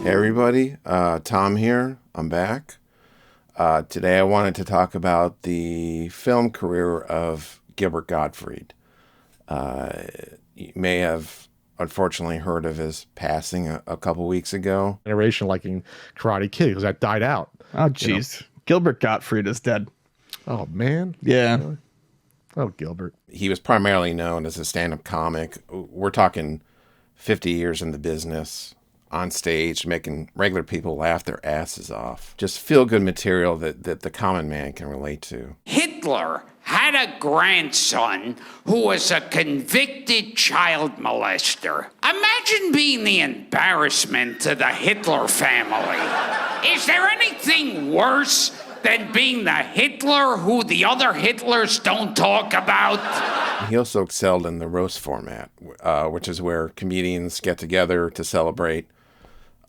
Hey everybody, Tom here. I'm back. Today I wanted to talk about the film career of Gilbert Gottfried. You may have unfortunately heard of his passing a couple weeks ago. Generation liking Karate Kid because that died out. Oh, jeez. Gilbert Gottfried is dead. Oh, man. Yeah. Really? Oh, Gilbert. He was primarily known as a stand-up comic. We're talking 50 years in the business, on stage, making regular people laugh their asses off. Just feel-good material that the common man can relate to. Hitler had a grandson who was a convicted child molester. Imagine being the embarrassment to the Hitler family. Is there anything worse than being the Hitler who the other Hitlers don't talk about? He also excelled in the roast format, which is where comedians get together to celebrate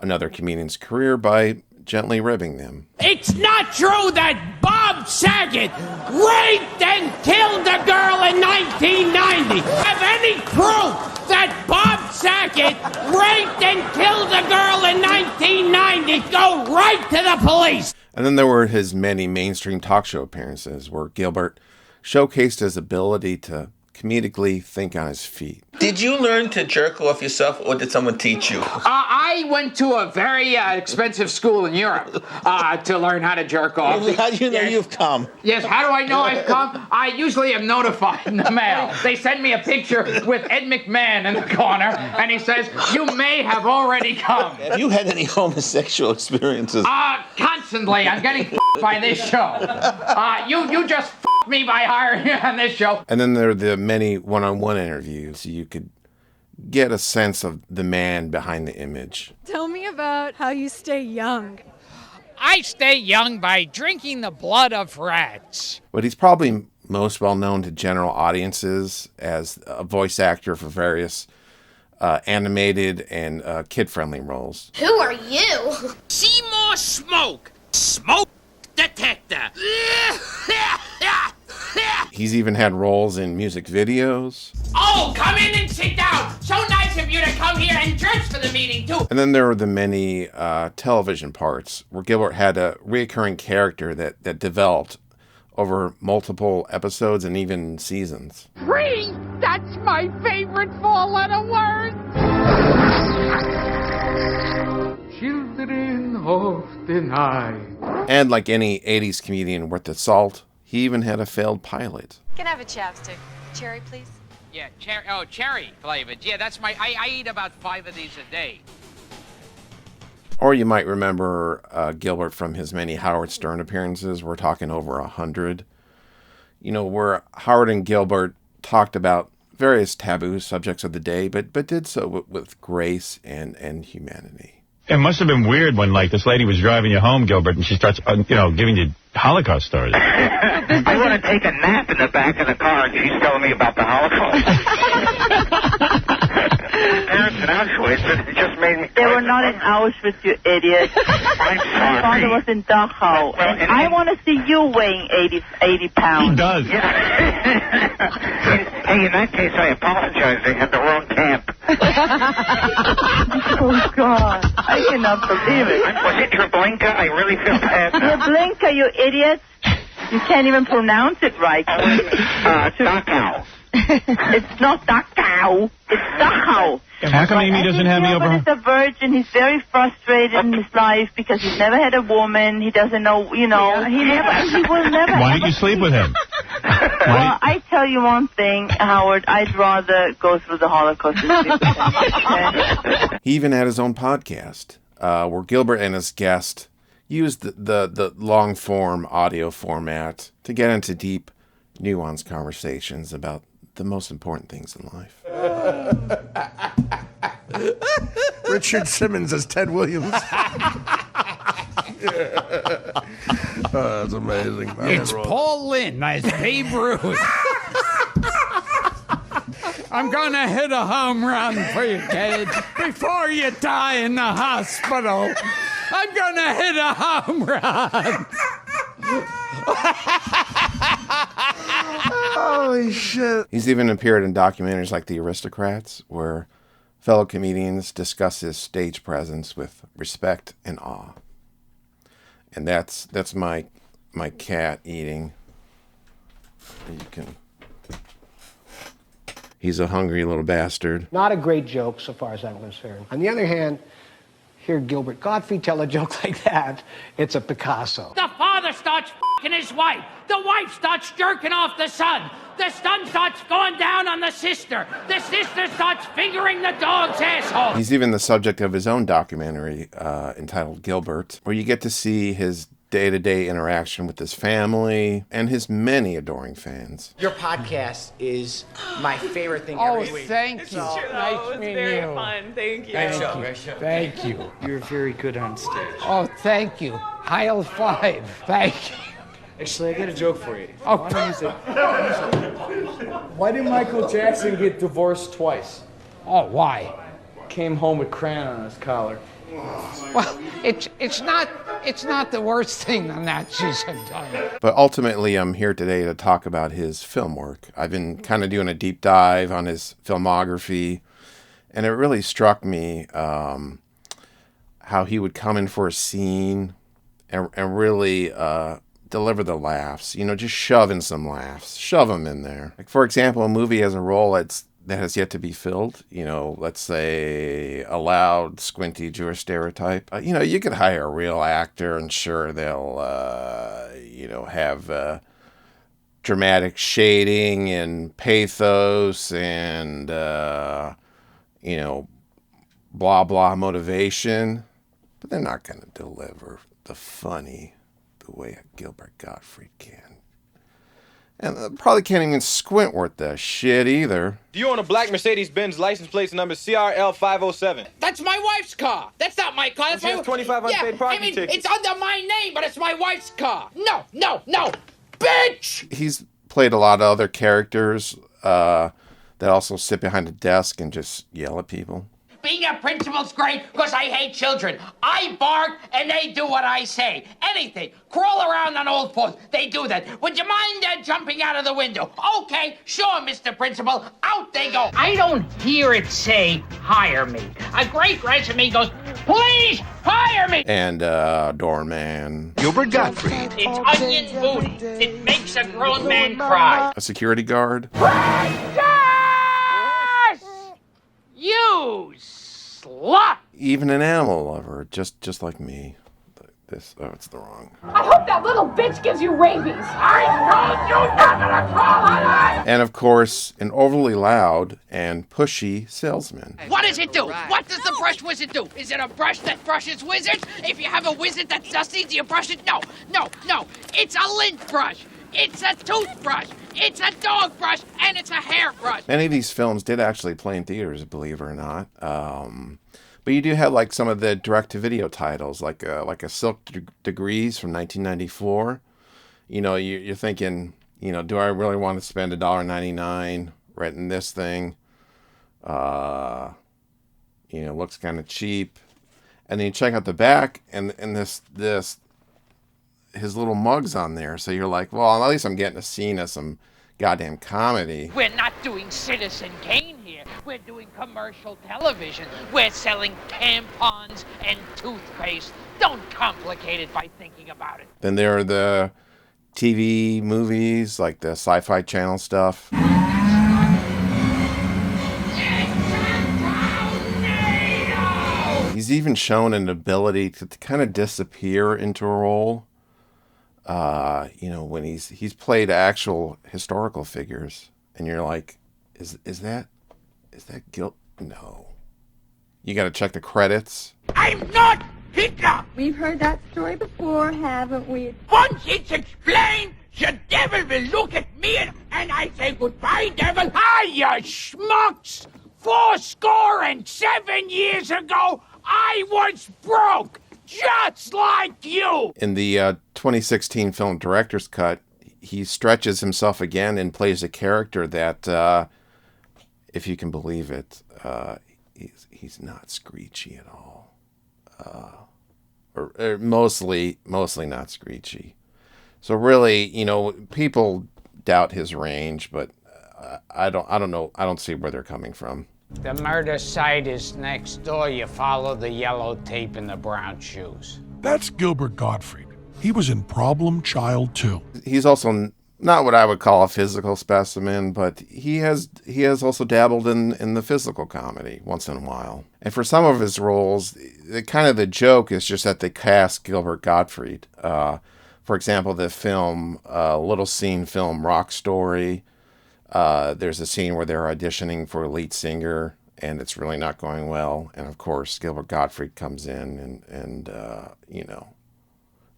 another comedian's career by gently ribbing them. It's not true that Bob Saget raped and killed a girl in 1990. Have any proof that Bob Saget raped and killed a girl in 1990? Go right to the police. And then there were his many mainstream talk show appearances where Gilbert showcased his ability to comedically think on his feet. Did you learn to jerk off yourself, or did someone teach you? I went to a very expensive school in Europe to learn how to jerk off. How do you know you've come? Yes, how do I know I've come? I usually am notified in the mail. They send me a picture with Ed McMahon in the corner, and he says, "You may have already come." Have you had any homosexual experiences? Constantly. I'm getting by this show. You just me by hiring me on this show. And then there are the many one-on-one interviews so you could get a sense of the man behind the image. Tell me about how you stay young. I stay young by drinking the blood of rats. But he's probably most well known to general audiences as a voice actor for various animated and kid-friendly roles. Who are you? Seymour Smoke, smoke detector. He's even had roles in music videos. Oh, come in and sit down. So nice of you to come here and dress for the meeting, too. And then there were the many television parts where Gilbert had a reoccurring character that developed over multiple episodes and even seasons. Free! That's my favorite four-letter word. Children of the night. And like any 80s comedian worth the salt, he even had a failed pilot. Can I have a chapstick? Cherry, please? Yeah, cherry flavored. Yeah, that's I eat about 5 of these a day. Or you might remember Gilbert from his many Howard Stern appearances. We're talking over 100. You know, where Howard and Gilbert talked about various taboo subjects of the day, but did so with grace and humanity. It must have been weird when, like, this lady was driving you home, Gilbert, and she starts, giving you Holocaust stories. I want to take a nap in the back of the car, and she's telling me about the Holocaust. Parents in Auschwitz, it just made me... They were not in Auschwitz, you idiot. I'm sorry. My father was in Dachau. And I want to see you weighing 80 pounds. He does. Yeah. Hey, in that case, I apologize. They had the wrong camp. Oh, God. I cannot believe it. Was it Treblinka? I really feel bad now. Treblinka, you idiot. You can't even pronounce it right. Dachau. It's not Dachau. It's Dachau. How come Amy doesn't have me over? He's a virgin. He's very frustrated in his life because he's never had a woman. He doesn't know, he will never. Why don't you sleep with him? Well, I tell you one thing, Howard. I'd rather go through the Holocaust than sleep with him. Okay? He even had his own podcast where Gilbert and his guest used the long-form audio format to get into deep, nuanced conversations about the most important things in life. Richard Simmons as Ted Williams. That's amazing. It's Paul Lynde as Babe Ruth. I'm gonna hit a home run for you, kid. Before you die in the hospital, I'm gonna hit a home run. Holy shit. He's even appeared in documentaries like The Aristocrats, where fellow comedians discuss his stage presence with respect and awe. And that's my cat eating. He's a hungry little bastard. Not a great joke so far as I'm concerned. On the other hand, hear Gilbert Gottfried tell a joke like that, it's a Picasso. The father starts f***ing his wife. The wife starts jerking off the son. The son starts going down on the sister. The sister starts fingering the dog's asshole. He's even the subject of his own documentary entitled Gilbert, where you get to see his day-to-day interaction with his family and his many adoring fans. Your podcast is my favorite thing every week. Thank you. Nice meeting you. Very fun. Thank you. Great show. Thank you. You're very good on stage. Oh, thank you. Heil five. Thank you. Actually, I got a joke for you. Oh, Why did Michael Jackson get divorced twice? Oh, why? Came home with crayon on his collar. Well, it's not the worst thing the Nazis have done. But ultimately, I'm here today to talk about his film work. I've been kind of doing a deep dive on his filmography, and it really struck me how he would come in for a scene and really deliver the laughs. You know, just shove in some laughs. Shove them in there. Like, for example, a movie has a role that has yet to be filled. You know, let's say a loud, squinty Jewish stereotype. You know, you could hire a real actor and sure they'll, have dramatic shading and pathos and, blah, blah motivation. But they're not going to deliver the funny the way Gilbert Gottfried can. And probably can't even squint worth the shit either. Do you own a black Mercedes-Benz license plate number CRL507? That's my wife's car. That's not my car. That's She has 25 unpaid parking tickets. It's under my name, but it's my wife's car. No, bitch! He's played a lot of other characters that also sit behind a desk and just yell at people. Being a principal's great because I hate children. I bark and they do what I say. Anything. Crawl around on old fours. They do that. Would you mind jumping out of the window? Okay, sure, Mr. Principal. Out they go. I don't hear it say, hire me. A great resume goes, please hire me. And doorman. Gilbert Gottfried. It's onion booty. It makes a grown man cry. A security guard. You slut! Even an animal lover, just like me. It's the wrong. I hope that little bitch gives you rabies. I told you never to call her! And of course, an overly loud and pushy salesman. What does it do? What does the brush wizard do? Is it a brush that brushes wizards? If you have a wizard that's dusty, do you brush it? No. It's a lint brush. It's a toothbrush. It's a dog brush, and it's a hairbrush. Many of these films did actually play in theaters, believe it or not. But you do have like some of the direct-to-video titles, like a Silk Degrees from 1994. You know, you're thinking, do I really want to spend $1.99 renting this thing? Looks kind of cheap. And then you check out the back, and this his little mug's on there, so you're like, well, at least I'm getting a scene of some goddamn comedy. We're not doing Citizen Kane here. We're doing commercial television. We're selling tampons and toothpaste. Don't complicate it by thinking about it. Then there are the TV movies, like the Sci-Fi Channel stuff. He's even shown an ability to kind of disappear into a role. When he's played actual historical figures, and you're like, is that Gil? No. You got to check the credits. I'm not Hitler. We've heard that story before, haven't we? Once it's explained, the devil will look at me and I say, goodbye, devil. Hi, you schmucks. 77 years ago, I was broke. Just like you! In the 2016 film director's cut, he stretches himself again and plays a character that, if you can believe it, he's not screechy at all. Or mostly not screechy. So really, people doubt his range, but I don't know. I don't see where they're coming from. The murder site is next door. You follow the yellow tape and the brown shoes. That's Gilbert Gottfried. He was in Problem Child 2. He's also not what I would call a physical specimen, but he has also dabbled in the physical comedy once in a while. And for some of his roles, the joke is just that they cast Gilbert Gottfried. For example, the film, little scene film Rock Story. There's a scene where they're auditioning for a lead singer, and it's really not going well. And of course, Gilbert Gottfried comes in, and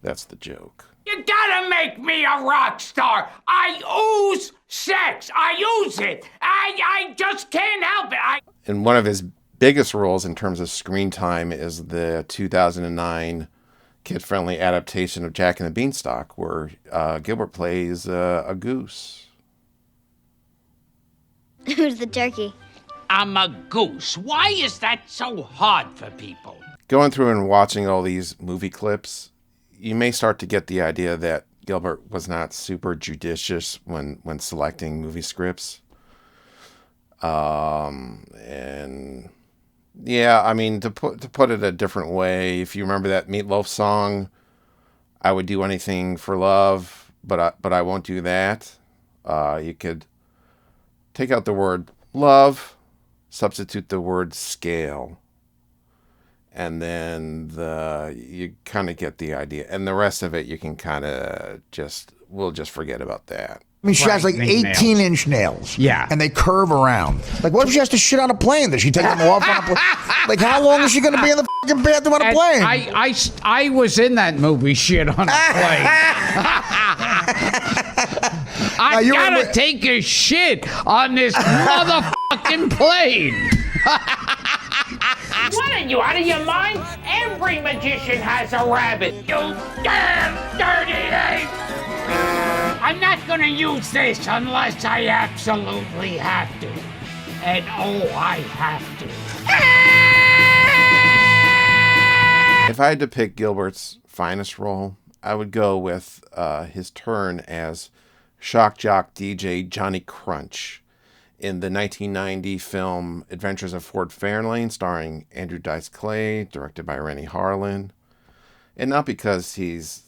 that's the joke. You gotta make me a rock star. I ooze sex. I ooze it. I just can't help it. And one of his biggest roles in terms of screen time is the 2009 kid-friendly adaptation of Jack and the Beanstalk, where Gilbert plays a goose. Who's the turkey? I'm a goose. Why is that so hard for people? Going through and watching all these movie clips, you may start to get the idea that Gilbert was not super judicious when selecting movie scripts. And yeah, I mean, to put it a different way, if you remember that Meatloaf song, I would do anything for love, but I won't do that. You could take out the word love, substitute the word scale, and then you kind of get the idea. And the rest of it, you can we'll just forget about that. I mean, she has like 18-inch nails. Yeah. And they curve around. Like, what if she has to shit on a plane? Does she take them off on a plane? Like, how long is she going to be in the fucking bathroom on a plane? I was in that movie, shit on a plane. I gotta take a shit on this motherfucking plane. What are you, out of your mind? Every magician has a rabbit. You damn dirty ape! I'm not gonna use this unless I absolutely have to. And I have to. If I had to pick Gilbert's finest role, I would go with his turn as shock jock DJ Johnny Crunch in the 1990 film Adventures of Ford Fairlane, starring Andrew Dice Clay, directed by Rennie Harlan. And not because his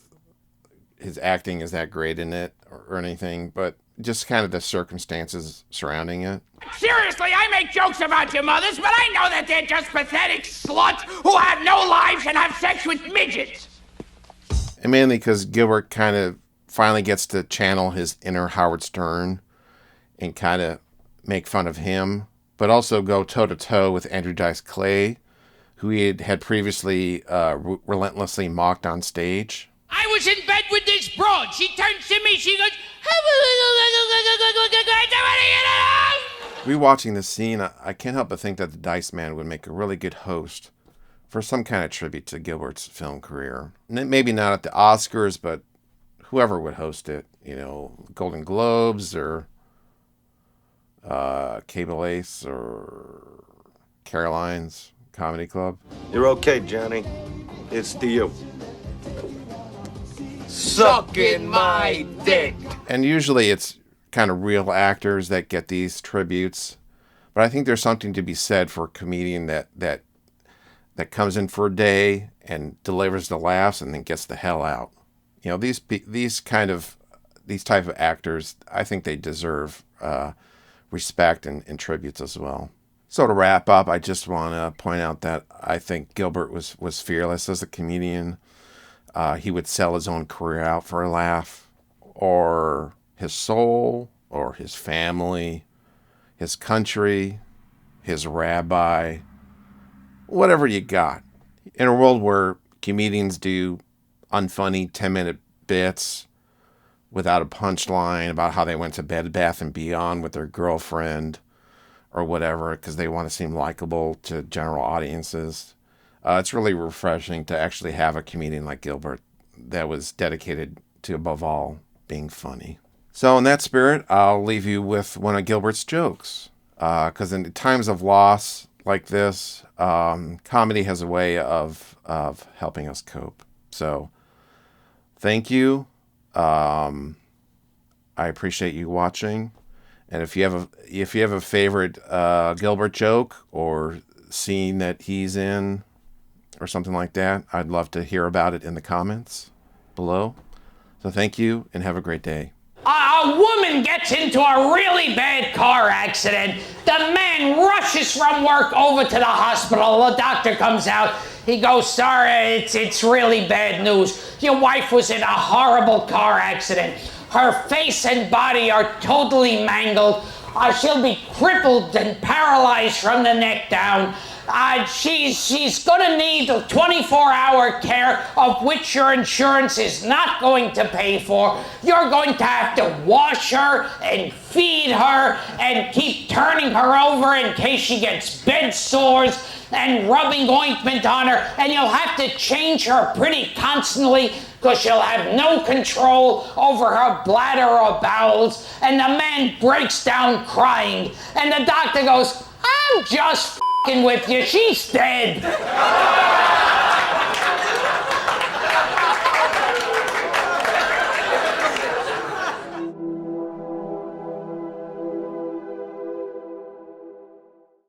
acting is that great in it or anything, but just kind of the circumstances surrounding it. Seriously, I make jokes about your mothers, but I know that they're just pathetic sluts who have no lives and have sex with midgets. And mainly because Gilbert kind of finally gets to channel his inner Howard Stern and kind of make fun of him, but also go toe-to-toe with Andrew Dice Clay, who he had previously relentlessly mocked on stage. I was in bed with this broad. She turns to me, she goes, Rewatching this scene, I can't help but think that the Dice Man would make a really good host for some kind of tribute to Gilbert's film career. Maybe not at the Oscars, but whoever would host it, Golden Globes or Cable Ace or Caroline's Comedy Club. You're okay, Johnny. It's to you. Sucking my dick. And usually it's kind of real actors that get these tributes. But I think there's something to be said for a comedian that comes in for a day and delivers the laughs and then gets the hell out. These type of actors, I think they deserve respect and tributes as well. So to wrap up, I just want to point out that I think Gilbert was fearless as a comedian. He would sell his own career out for a laugh, or his soul, or his family, his country, his rabbi, whatever you got. In a world where comedians do unfunny 10-minute bits without a punchline about how they went to Bed Bath & Beyond with their girlfriend or whatever because they want to seem likable to general audiences, it's really refreshing to actually have a comedian like Gilbert that was dedicated to, above all, being funny. So in that spirit, I'll leave you with one of Gilbert's jokes. Because in times of loss like this, comedy has a way of helping us cope. So thank you. I appreciate you watching. And if you have a favorite Gilbert joke or scene that he's in or something like that, I'd love to hear about it in the comments below. So thank you and have a great day. A woman gets into a really bad car accident. The man rushes from work over to the hospital. The doctor comes out. He goes, "Sorry, it's really bad news. Your wife was in a horrible car accident. Her face and body are totally mangled. She'll be crippled and paralyzed from the neck down. She's gonna need 24-hour care, of which your insurance is not going to pay for. You're going to have to wash her and feed her and keep turning her over in case she gets bed sores and rubbing ointment on her, and you'll have to change her pretty constantly because she'll have no control over her bladder or bowels." And the man breaks down crying, and the doctor goes, "I'm just with you, she's dead."